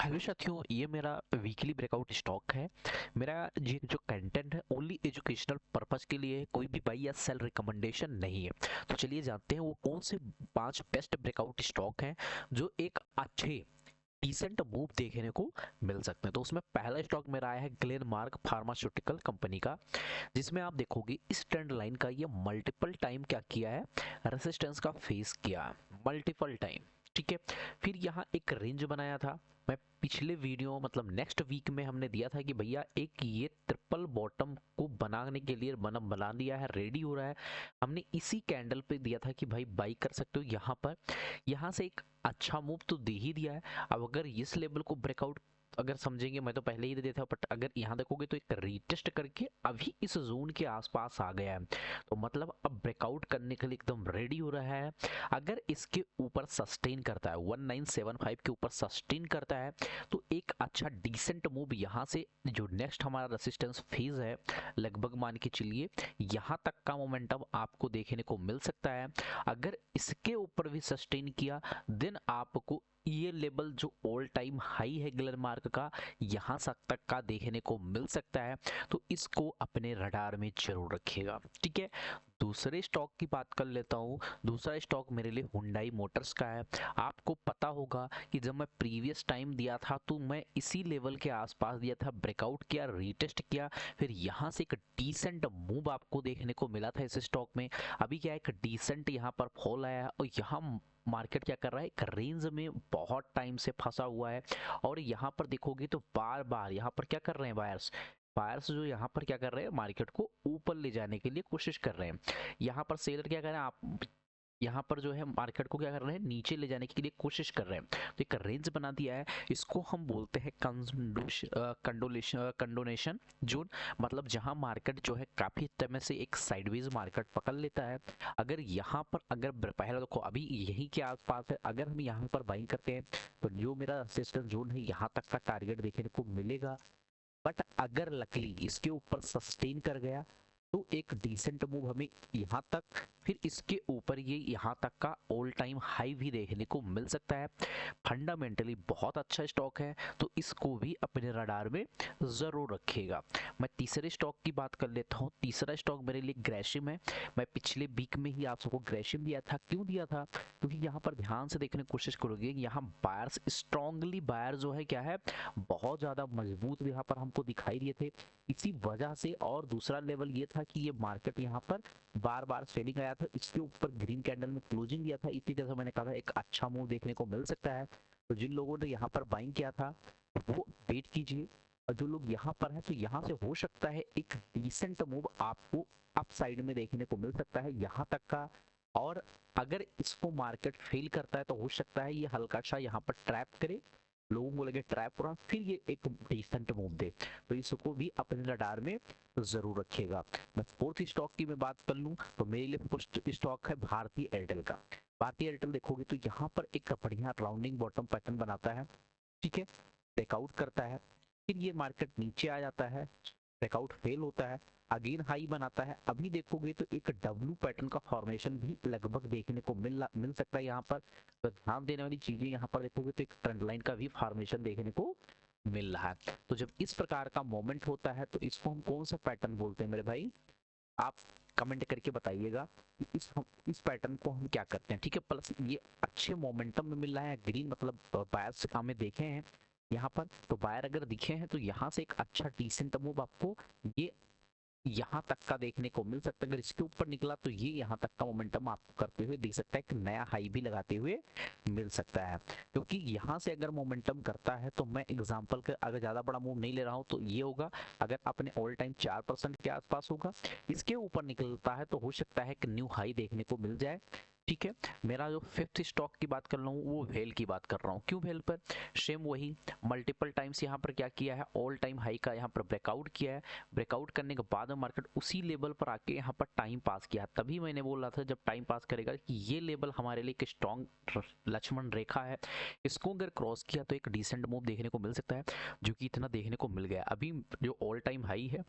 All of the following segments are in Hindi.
हेलो साथियों, ये मेरा वीकली ब्रेकआउट स्टॉक है। मेरा ये जो कंटेंट है ओनली एजुकेशनल पर्पस के लिए है, कोई भी बाई या सेल रिकमेंडेशन नहीं है। तो चलिए जानते हैं वो कौन से 5 बेस्ट ब्रेकआउट स्टॉक हैं जो एक अच्छे डिसेंट मूव देखने को मिल सकते हैं। तो उसमें पहला स्टॉक मेरा आया है ग्लेनमार्क फार्मास्यूटिकल कंपनी का, जिसमें आप देखोगे इस ट्रेंड लाइन का ये मल्टीपल टाइम क्या किया है, रेसिस्टेंस का फेस किया मल्टीपल टाइम। ठीक है, फिर यहाँ एक रेंज बनाया था। मैं पिछले वीडियो मतलब नेक्स्ट वीक में हमने दिया था कि भैया एक ये ट्रिपल बॉटम को बनाने के लिए बना दिया है, रेडी हो रहा है। हमने इसी कैंडल पे दिया था कि भाई बाई कर सकते हो यहाँ पर। यहाँ से एक अच्छा मूव तो दे ही दिया है। अब अगर इस लेवल को ब्रेकआउट अगर समझेंगे, मैं तो पहले ही दे देता, बट अगर यहाँ देखोगे तो एक रीटेस्ट करके अभी इस जोन के आसपास आ गया है। तो मतलब अब ब्रेकआउट करने के लिए एकदम रेडी हो रहा है। अगर इसके ऊपर सस्टेन करता है 1975 के ऊपर सस्टेन करता है तो एक अच्छा डिसेंट मूव यहाँ से जो नेक्स्ट हमारा रेसिस्टेंस फेज है, लगभग मान के चलिए यहाँ तक का मोमेंटम आपको देखने को मिल सकता है। अगर इसके ऊपर भी सस्टेन किया देन आपको ये लेवल जो ऑल टाइम हाई है ग्लेनमार्क का, यहाँ तक का देखने को मिल सकता है। तो इसको अपने रडार में जरूर रखिएगा। ठीक है, दूसरे स्टॉक की बात कर लेता हूँ। दूसरा स्टॉक मेरे लिए हुंडई मोटर्स का है। आपको पता होगा कि जब मैं प्रीवियस टाइम दिया था तो मैं इसी लेवल के आसपास दिया था, ब्रेकआउट किया, रीटेस्ट किया, फिर यहाँ से एक डिसेंट मूव आपको देखने को मिला था इस स्टॉक में। अभी क्या है, एक डिसेंट यहाँ पर फॉल आया है और यहाँ मार्केट क्या कर रहा है, एक रेंज में बहुत टाइम से फंसा हुआ है। और यहाँ पर देखोगे तो बार बार यहाँ पर क्या कर रहे हैं बायर्स, बायर्स जो यहाँ पर क्या कर रहे हैं, मार्केट को ऊपर ले जाने के लिए कोशिश कर रहे हैं। यहाँ पर सेलर क्या कर रहे हैं, आप यहाँ पर जो है मार्केट को क्या कर रहे हैं, नीचे ले जाने के लिए कोशिश कर रहे हैं। तो एक रेंज बना दिया है, इसको हम बोलते हैं कंडोनेशन जोन। मतलब जहाँ मार्केट जो है काफी समय से एक साइडवेज मार्केट पकड़ लेता है। अगर यहाँ पर अगर पहले देखो अभी यही के आसपास है, अगर हम यहाँ पर बाइंग करते हैं तो जो मेरा रेजिस्टेंस जोन है यहाँ तक का टारगेट देखने को मिलेगा। बट अगर लकली इसके ऊपर सस्टेन कर गया तो एक डिसेंट मूव हमें यहाँ तक, फिर इसके ऊपर ये यहाँ तक का ऑल टाइम हाई भी देखने को मिल सकता है। फंडामेंटली बहुत अच्छा स्टॉक है, तो इसको भी अपने रडार में जरूर रखिएगा। मैं तीसरे स्टॉक की बात कर लेता हूँ। तीसरा स्टॉक मेरे लिए ग्रेशिम है। मैं पिछले वीक में ही आप सबको ग्रेशिम दिया था। क्यों दिया था, क्योंकि यहाँ पर ध्यान से देखने की कोशिश करोगे, यहाँ बायर्स स्ट्रांगली बायर जो है क्या है, बहुत ज्यादा मजबूत यहाँ पर हमको दिखाई दिए थे। इसी वजह से, और दूसरा लेवल ये था कि ये मार्केट यहाँ पर बार बार सेलिंग आया था, इसके ऊपर ग्रीन कैंडल में क्लोजिंग दिया था। इसी जैसा मैंने कहा था एक अच्छा मूव देखने को मिल सकता है। तो जिन लोगों ने यहाँ पर बाइंग किया था वो वेट कीजिए, और जो लोग यहाँ पर हैं तो यहाँ से हो सकता है एक डिसेंट मूव आपको अप साइड में देखने को मिल सकता है यहाँ तक का। और अगर इसको मार्केट फेल करता है तो हो सकता है ये हल्का सा यहाँ पर ट्रैप करे, लोगों को लगे ट्रैप हो रहा, फिर ये एक डिसेंट मूव दे। तो इसको भी अपने रडार में जरूर रखिएगा। मैं फोर्थ स्टॉक की मैं बात कर लूं तो मेरे लिए फोर्थ स्टॉक है भारतीय एयरटेल का। भारतीय एयरटेल देखोगे तो यहाँ पर एक बढ़िया राउंडिंग बॉटम पैटर्न बनाता है। ठीक है, ब्रेकआउट करता है, फिर ये मार्केट नीचे आ जाता है, ब्रेकआउट फेल होता है, अगेन हाई बनाता है। अभी देखोगे तो एक डब्ल्यू पैटर्न का फॉर्मेशन भी लगभग देखने को मिल सकता है यहाँ पर। तो ध्यान देने वाली चीजें यहाँ पर देखोगे तो एक ट्रेंड लाइन का भी फॉर्मेशन देखने को मिल रहा है। तो जब इस प्रकार का मोमेंट होता है तो इसको हम कौन सा पैटर्न बोलते हैं मेरे भाई, आप कमेंट करके बताइएगा कि इस पैटर्न को हम क्या करते हैं। ठीक है, प्लस ये अच्छे मोमेंटम में मिल रहा है, ग्रीन मतलब बायर्स हमें देखे हैं यहाँ पर, तो बायर अगर दिखे हैं तो यहाँ से एक अच्छा डिसेंट मूव आपको ये यहाँ तक का देखने को मिल सकता है। अगर इसके ऊपर निकला तो ये यहाँ तक का मोमेंटम आपको करते हुए दिख सकता है, एक नया हाई भी लगाते हुए मिल सकता है। क्योंकि यहाँ से अगर मोमेंटम करता है तो मैं एग्जांपल का अगर ज्यादा बड़ा मूव नहीं ले रहा हूँ तो ये होगा, अगर अपने ऑल टाइम 4% के आसपास होगा, इसके ऊपर निकलता है तो हो सकता है कि न्यू हाई देखने को मिल जाए। ठीक है, मेरा जो फिफ्थ स्टॉक की बात कर रहा हूँ वो वेल की बात कर रहा हूँ। क्यों वेल पर, सेम वही मल्टीपल टाइम्स यहाँ पर क्या किया है, ऑल टाइम हाई का यहाँ पर ब्रेकआउट किया है। ब्रेकआउट करने के बाद में मार्केट उसी लेवल पर आके यहाँ पर टाइम पास किया। तभी मैंने बोला था जब टाइम पास करेगा कि ये लेवल हमारे लिए एक स्ट्रॉन्ग लक्ष्मण रेखा है, इसको अगर क्रॉस किया तो एक डिसेंट मूव देखने को मिल सकता है, जो कि इतना देखने को मिल गया। अभी जो ऑल टाइम हाई है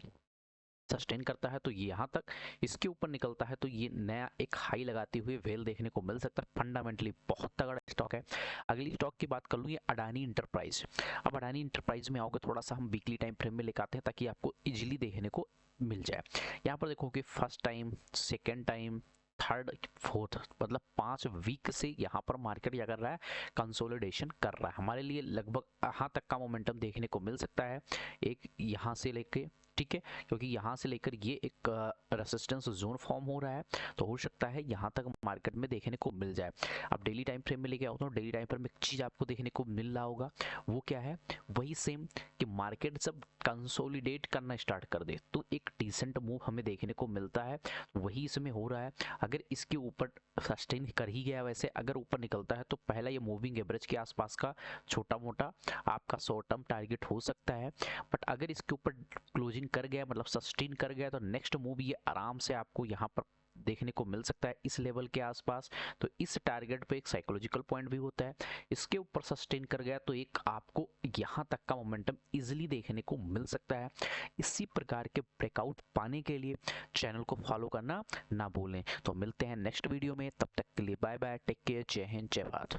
सस्टेन करता है तो ये यहाँ तक, इसके ऊपर निकलता है तो ये नया एक हाई लगाते हुए वेल देखने को मिल सकता है। फंडामेंटली बहुत तगड़ा स्टॉक है। अगली स्टॉक की बात कर लूँ, ये अडानी इंटरप्राइज। अब अडानी इंटरप्राइज में आओगे, थोड़ा सा हम वीकली टाइम फ्रेम में लेकर आते हैं ताकि आपको इजीली देखने को मिल जाए। यहाँ पर देखो कि first time, second time, third, fourth, मतलब 5 वीक से यहाँ पर मार्केट क्या कर रहा है, कंसोलिडेशन कर रहा है। हमारे लिए लगभग यहाँ तक का मोमेंटम देखने को मिल सकता है, एक यहाँ से लेके, ठीक है, क्योंकि यहाँ से लेकर ये एक रेसिस्टेंस जोन फॉर्म हो रहा है, तो हो सकता है यहाँ तक मार्केट में देखने को मिल जाए। अब डेली टाइम फ्रेम में लेके आओ तो डेली टाइम फ्रेम में एक चीज़ आपको देखने को मिल रहा होगा, वो क्या है, वही सेम कि मार्केट जब कंसोलिडेट करना स्टार्ट कर दे तो एक डिसेंट मूव हमें देखने को मिलता है, वही इसमें हो रहा है। अगर इसके ऊपर सस्टेन कर ही गया, वैसे अगर ऊपर निकलता है तो पहला ये मूविंग एवरेज के आसपास का छोटा मोटा आपका शॉर्ट टर्म टारगेट हो सकता है, बट अगर इसके ऊपर क्लोजिंग कर गया, मतलब सस्टेन कर गया, तो नेक्स्ट मूव ये आराम से आपको यहाँ पर देखने को मिल सकता है इस लेवल के आसपास। तो इस टारगेट पे एक साइकोलॉजिकल पॉइंट भी होता है, इसके ऊपर सस्टेन कर गया तो एक आपको यहाँ तक का मोमेंटम इजीली देखने को मिल सकता है। इसी प्रकार के ब्रेकआउट पाने के लिए चैनल को फॉलो करना ना भूलें। तो मिलते हैं नेक्स्ट वीडियो में, तब तक के लिए बाय बाय, टेक केयर, जय हिंद, जय भारत।